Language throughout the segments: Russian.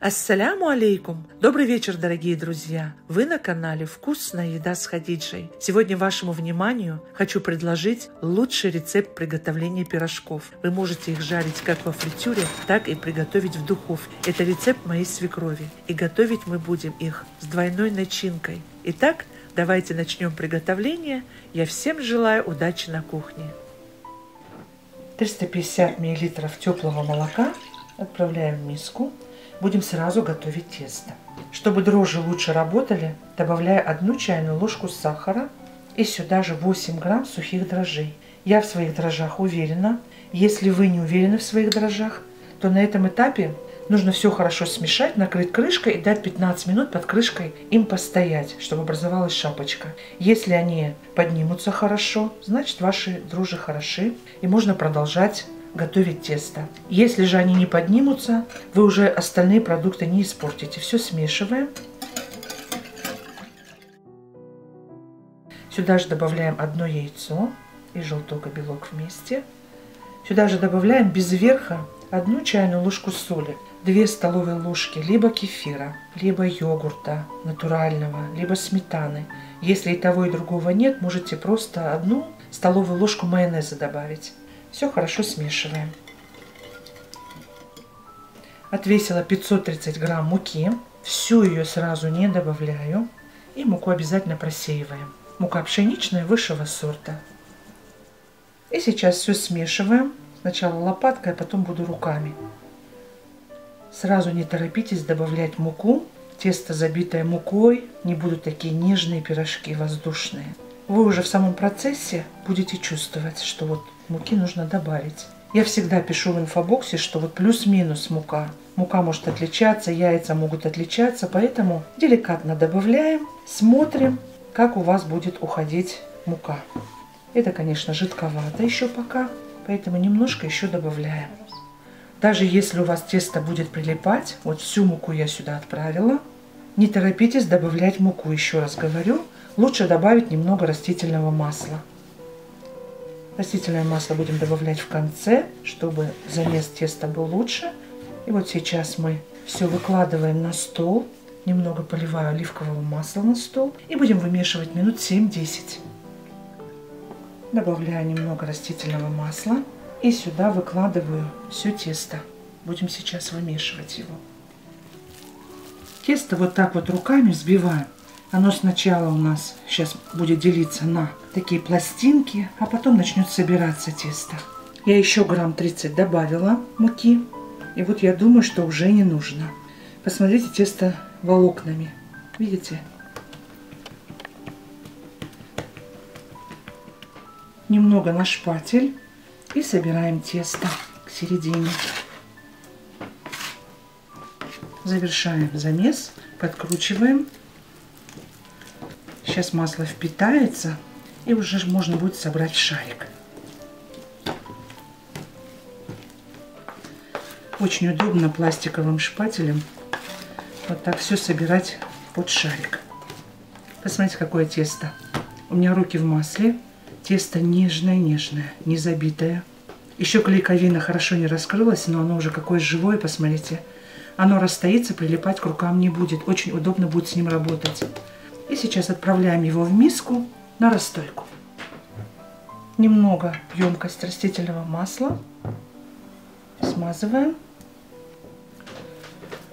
Ассаляму алейкум! Добрый вечер, дорогие друзья! Вы на канале «Вкусная еда с Хадиджей». Сегодня вашему вниманию хочу предложить лучший рецепт приготовления пирожков. Вы можете их жарить как во фритюре, так и приготовить в духовке. Это рецепт моей свекрови. И готовить мы будем их с двойной начинкой. Итак, давайте начнем приготовление. Я всем желаю удачи на кухне. 350 мл теплого молока отправляем в миску. Будем сразу готовить тесто. Чтобы дрожжи лучше работали, добавляю 1 чайную ложку сахара и сюда же 8 грамм сухих дрожжей. Я в своих дрожжах уверена. Если вы не уверены в своих дрожжах, то на этом этапе нужно все хорошо смешать, накрыть крышкой и дать 15 минут под крышкой им постоять, чтобы образовалась шапочка. Если они поднимутся хорошо, значит ваши дрожжи хороши и можно продолжать готовить тесто. Если же они не поднимутся, вы уже остальные продукты не испортите. Все смешиваем. Сюда же добавляем 1 яйцо и желток и белок вместе. Сюда же добавляем без верха 1 чайную ложку соли, 2 столовые ложки либо кефира, либо йогурта натурального, либо сметаны. Если и того, и другого нет, можете просто 1 столовую ложку майонеза добавить. Все хорошо смешиваем. Отвесила 530 грамм муки. Всю ее сразу не добавляю. И муку обязательно просеиваем. Мука пшеничная высшего сорта. И сейчас все смешиваем. Сначала лопаткой, а потом буду руками. Сразу не торопитесь добавлять муку. Тесто, забитое мукой, не будут такие нежные пирожки, воздушные. Вы уже в самом процессе будете чувствовать, что вот муки нужно добавить. Я всегда пишу в инфобоксе, что вот плюс-минус мука. Мука может отличаться, яйца могут отличаться, поэтому деликатно добавляем, смотрим, как у вас будет уходить мука. Это, конечно, жидковато еще пока, поэтому немножко еще добавляем. Даже если у вас тесто будет прилипать, вот всю муку я сюда отправила, не торопитесь добавлять муку, еще раз говорю. Лучше добавить немного растительного масла. Растительное масло будем добавлять в конце, чтобы замес теста был лучше. И вот сейчас мы все выкладываем на стол. Немного поливаю оливкового масла на стол. И будем вымешивать минут 7-10. Добавляю немного растительного масла. И сюда выкладываю все тесто. Будем сейчас вымешивать его. Тесто вот так вот руками взбиваем. Оно сначала у нас сейчас будет делиться на такие пластинки, а потом начнет собираться тесто. Я еще грамм 30 добавила муки. И вот я думаю, что уже не нужно. Посмотрите, тесто волокнами. Видите? Немного на шпатель. И собираем тесто к середине. Завершаем замес. Подкручиваем. Сейчас масло впитается, и уже можно будет собрать шарик. Очень удобно пластиковым шпателем вот так все собирать под шарик. Посмотрите, какое тесто. У меня руки в масле. Тесто нежное-нежное, не забитое. Еще клейковина хорошо не раскрылась, но оно уже какое живое, посмотрите. Оно расстоится, прилипать к рукам не будет. Очень удобно будет с ним работать. И сейчас отправляем его в миску на расстойку. Немного емкость растительного масла. Смазываем.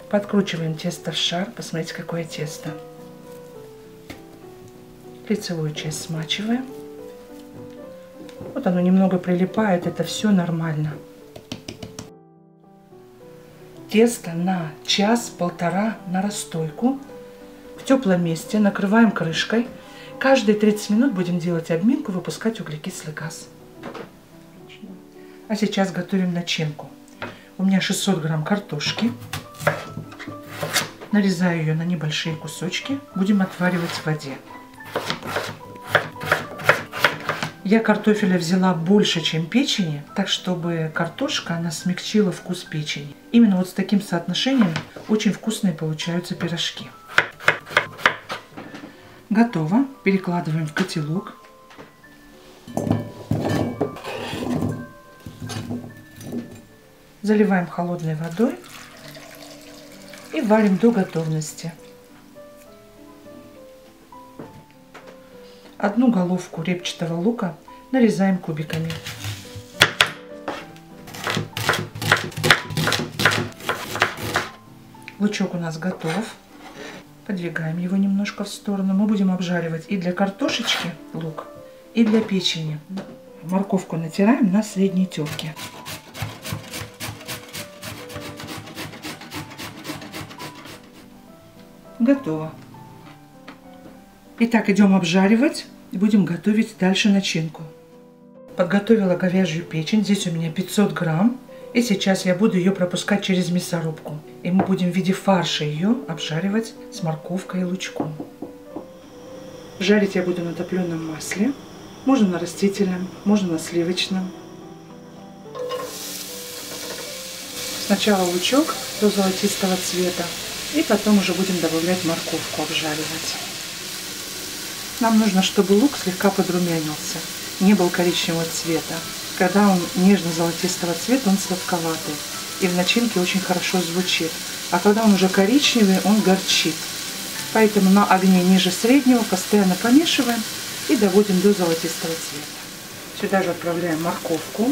Подкручиваем тесто в шар. Посмотрите, какое тесто. Лицевую часть смачиваем. Вот оно немного прилипает. Это все нормально. Тесто на час-полтора на расстойку. В теплом месте накрываем крышкой. Каждые 30 минут будем делать обминку, выпускать углекислый газ. А сейчас готовим начинку. У меня 600 грамм картошки. Нарезаю ее на небольшие кусочки. Будем отваривать в воде. Я картофеля взяла больше, чем печени, так чтобы картошка, она смягчила вкус печени. Именно вот с таким соотношением очень вкусные получаются пирожки. Готово. Перекладываем в котелок. Заливаем холодной водой. И варим до готовности. Одну головку репчатого лука нарезаем кубиками. Лучок у нас готов. Подвигаем его немножко в сторону. Мы будем обжаривать и для картошечки лук, и для печени. Морковку натираем на средней терке. Готово. Итак, идем обжаривать и будем готовить дальше начинку. Подготовила говяжью печень. Здесь у меня 500 грамм. И сейчас я буду ее пропускать через мясорубку. И мы будем в виде фарша ее обжаривать с морковкой и лучком. Жарить я буду на топленом масле. Можно на растительном, можно на сливочном. Сначала лучок до золотистого цвета. И потом уже будем добавлять морковку, обжаривать. Нам нужно, чтобы лук слегка подрумянился. Не был коричневого цвета. Когда он нежно-золотистого цвета, он сладковатый. И в начинке очень хорошо звучит. А когда он уже коричневый, он горчит. Поэтому на огне ниже среднего постоянно помешиваем и доводим до золотистого цвета. Сюда же отправляем морковку.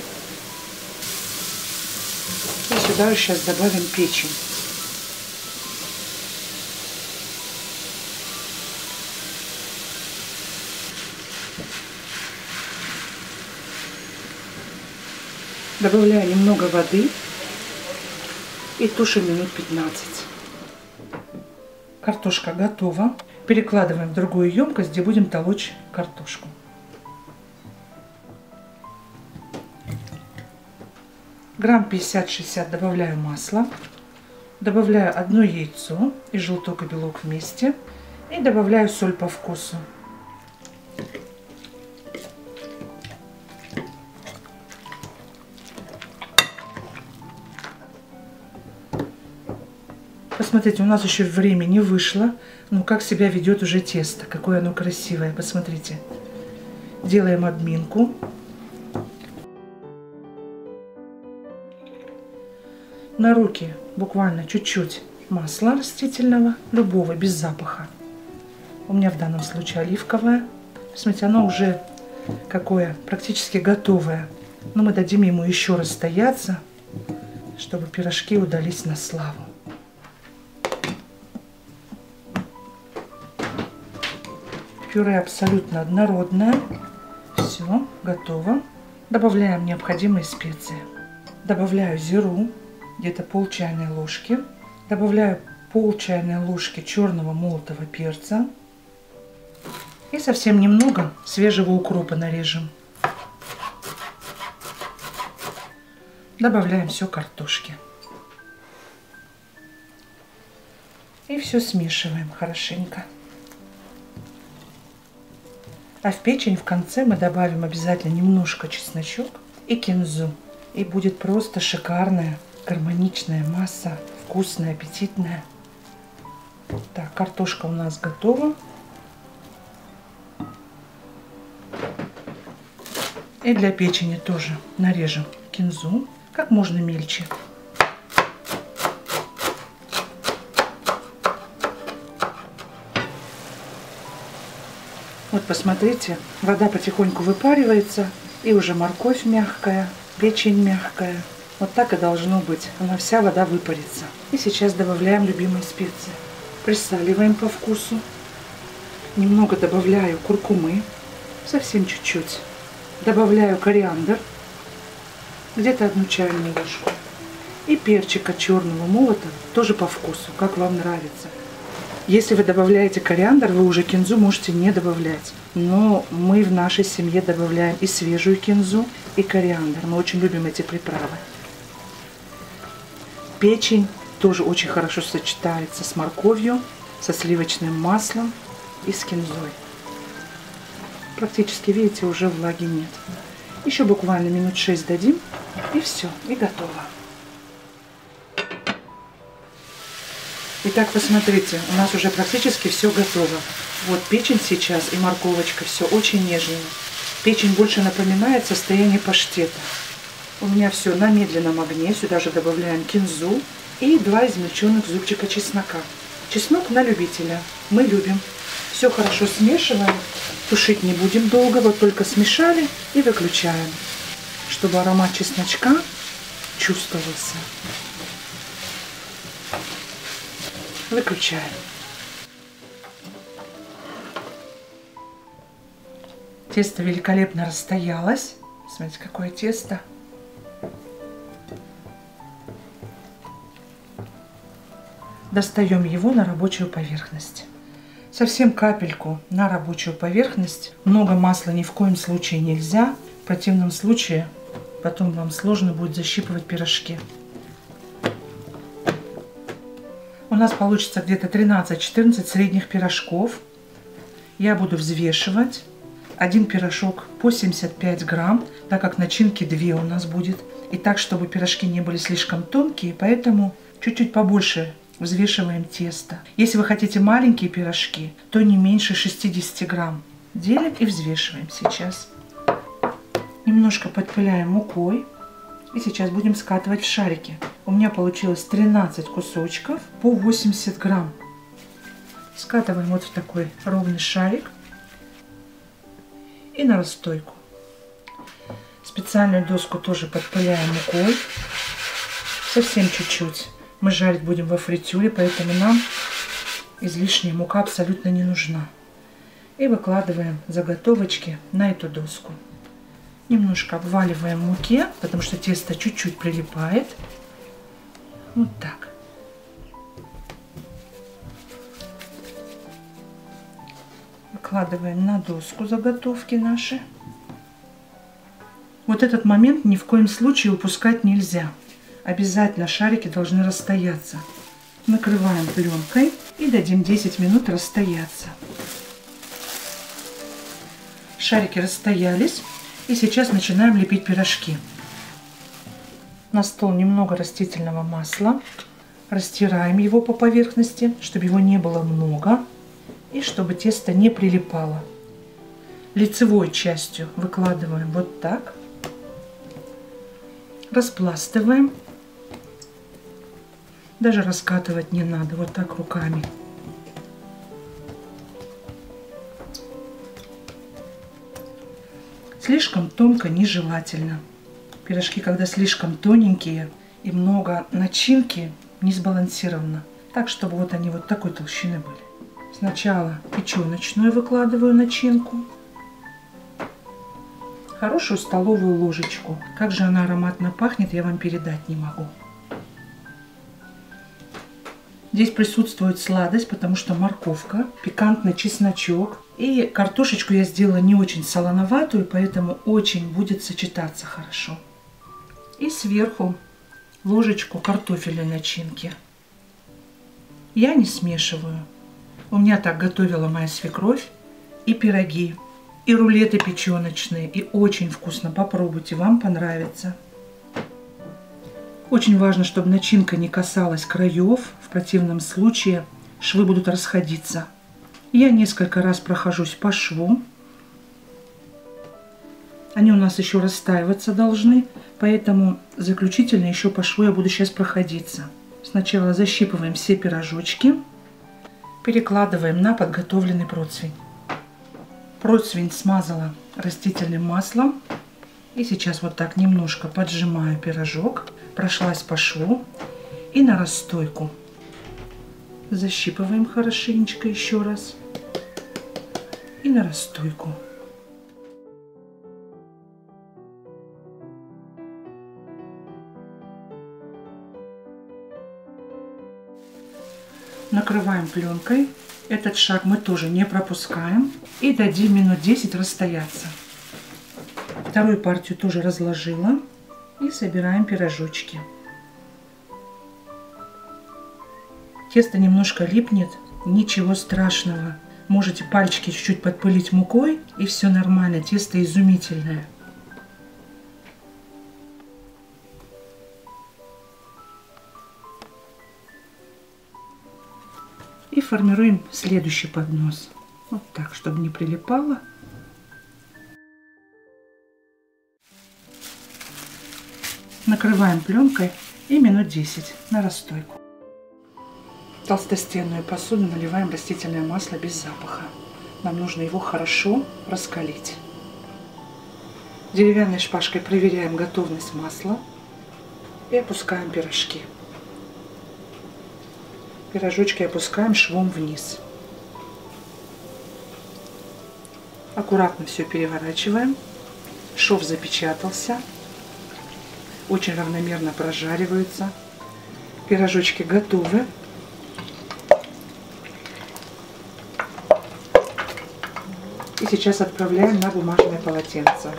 И сюда же сейчас добавим печень. Добавляю немного воды и тушим минут 15. Картошка готова. Перекладываем в другую емкость, где будем толочь картошку. Грамм 50-60 добавляю масла. Добавляю одно яйцо и желток и белок вместе. И добавляю соль по вкусу. Посмотрите, у нас еще время не вышло, но как себя ведет уже тесто, какое оно красивое, посмотрите. Делаем обминку. На руки буквально чуть-чуть масла растительного, любого, без запаха. У меня в данном случае оливковое. Посмотрите, оно уже какое, практически готовое. Но мы дадим ему еще раз стояться, чтобы пирожки удались на славу. Пюре абсолютно однородное. Все, готово. Добавляем необходимые специи. Добавляю зиру, где-то пол чайной ложки. Добавляю пол чайной ложки черного молотого перца. И совсем немного свежего укропа нарежем. Добавляем все картошки. И все смешиваем хорошенько. А в печень в конце мы добавим обязательно немножко чесночок и кинзу. И будет просто шикарная, гармоничная масса, вкусная, аппетитная. Так, картошка у нас готова. И для печени тоже нарежем кинзу как можно мельче. Вот посмотрите, вода потихоньку выпаривается, и уже морковь мягкая, печень мягкая. Вот так и должно быть, она вся вода выпарится. И сейчас добавляем любимые специи. Присаливаем по вкусу. Немного добавляю куркумы, совсем чуть-чуть. Добавляю кориандр, где-то 1 чайную ложку. И перчика черного молотого, тоже по вкусу, как вам нравится. Если вы добавляете кориандр, вы уже кинзу можете не добавлять. Но мы в нашей семье добавляем и свежую кинзу, и кориандр. Мы очень любим эти приправы. Печень тоже очень хорошо сочетается с морковью, со сливочным маслом и с кинзой. Практически, видите, уже влаги нет. Еще буквально минут 6 дадим, и все, и готово. Итак, посмотрите, у нас уже практически все готово. Вот печень сейчас и морковочка, все очень нежное. Печень больше напоминает состояние паштета. У меня все на медленном огне. Сюда же добавляем кинзу и 2 измельченных зубчика чеснока. Чеснок на любителя. Мы любим. Все хорошо смешиваем. Тушить не будем долго. Вот только смешали и выключаем, чтобы аромат чесночка чувствовался. Выключаем. Тесто великолепно расстоялось. Смотрите, какое тесто. Достаем его на рабочую поверхность. Совсем капельку на рабочую поверхность. Много масла ни в коем случае нельзя. В противном случае потом вам сложно будет защипывать пирожки. У нас получится где-то 13-14 средних пирожков. Я буду взвешивать. Один пирожок по 75 грамм, так как начинки 2 у нас будет. И так, чтобы пирожки не были слишком тонкие, поэтому чуть-чуть побольше взвешиваем тесто. Если вы хотите маленькие пирожки, то не меньше 60 грамм. Делим и взвешиваем сейчас. Немножко подпыляем мукой. И сейчас будем скатывать в шарики. У меня получилось 13 кусочков по 80 грамм. Скатываем вот в такой ровный шарик. И на расстойку. Специальную доску тоже подпыляем мукой. Совсем чуть-чуть. Мы жарить будем во фритюре, поэтому нам излишняя мука абсолютно не нужна. И выкладываем заготовочки на эту доску. Немножко обваливаем в муке, потому что тесто чуть-чуть прилипает. Вот так. Выкладываем на доску заготовки наши. Вот этот момент ни в коем случае упускать нельзя. Обязательно шарики должны расстояться. Накрываем пленкой и дадим 10 минут расстояться. Шарики расстоялись. И сейчас начинаем лепить пирожки. На стол немного растительного масла. Растираем его по поверхности, чтобы его не было много. И чтобы тесто не прилипало. Лицевой частью выкладываем вот так. Распластываем. Даже раскатывать не надо, вот так руками. Слишком тонко нежелательно. Пирожки, когда слишком тоненькие и много начинки, не сбалансировано. Так, чтобы вот они вот такой толщины были. Сначала печеночную выкладываю начинку. Хорошую столовую ложечку. Как же она ароматно пахнет, я вам передать не могу. Здесь присутствует сладость, потому что морковка, пикантный чесночок. И картошечку я сделала не очень солоноватую, поэтому очень будет сочетаться хорошо. И сверху ложечку картофельной начинки. Я не смешиваю. У меня так готовила моя свекровь. И пироги, и рулеты печеночные. И очень вкусно. Попробуйте, вам понравится. Очень важно, чтобы начинка не касалась краев. В противном случае швы будут расходиться. Я несколько раз прохожусь по шву. Они у нас еще растаиваться должны. Поэтому заключительно еще по шву я буду сейчас проходиться. Сначала защипываем все пирожочки. Перекладываем на подготовленный противень. Противень смазала растительным маслом. И сейчас вот так немножко поджимаю пирожок. Прошлась по шву. И на расстойку. Защипываем хорошенечко еще раз. И на расстойку. Накрываем пленкой. Этот шаг мы тоже не пропускаем. И дадим минут 10 расстояться. Вторую партию тоже разложила. И собираем пирожочки. Тесто немножко липнет. Ничего страшного. Можете пальчики чуть-чуть подпылить мукой. И все нормально. Тесто изумительное. И формируем следующий поднос. Вот так, чтобы не прилипало. Накрываем пленкой и минут 10 на расстойку. В толстостенную посуду наливаем растительное масло без запаха. Нам нужно его хорошо раскалить. Деревянной шпажкой проверяем готовность масла и опускаем пирожки. Пирожочки опускаем швом вниз. Аккуратно все переворачиваем. Шов запечатался. Очень равномерно прожариваются. Пирожочки готовы. И сейчас отправляем на бумажное полотенце.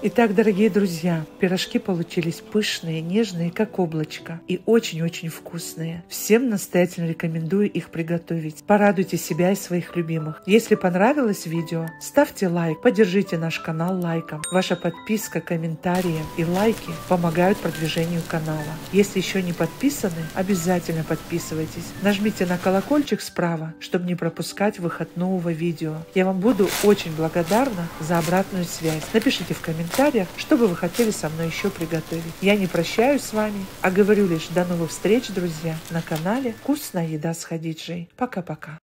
Итак, дорогие друзья, пирожки получились пышные, нежные, как облачко, и очень-очень вкусные. Всем настоятельно рекомендую их приготовить. Порадуйте себя и своих любимых. Если понравилось видео, ставьте лайк, поддержите наш канал лайком. Ваша подписка, комментарии и лайки помогают продвижению канала. Если еще не подписаны, обязательно подписывайтесь. Нажмите на колокольчик справа, чтобы не пропускать выход нового видео. Я вам буду очень благодарна за обратную связь. Напишите в комментариях, что бы вы хотели со мной еще приготовить. Я не прощаюсь с вами, а говорю лишь до новых встреч, друзья, на канале «Вкусная еда с Хадиджей». Пока-пока.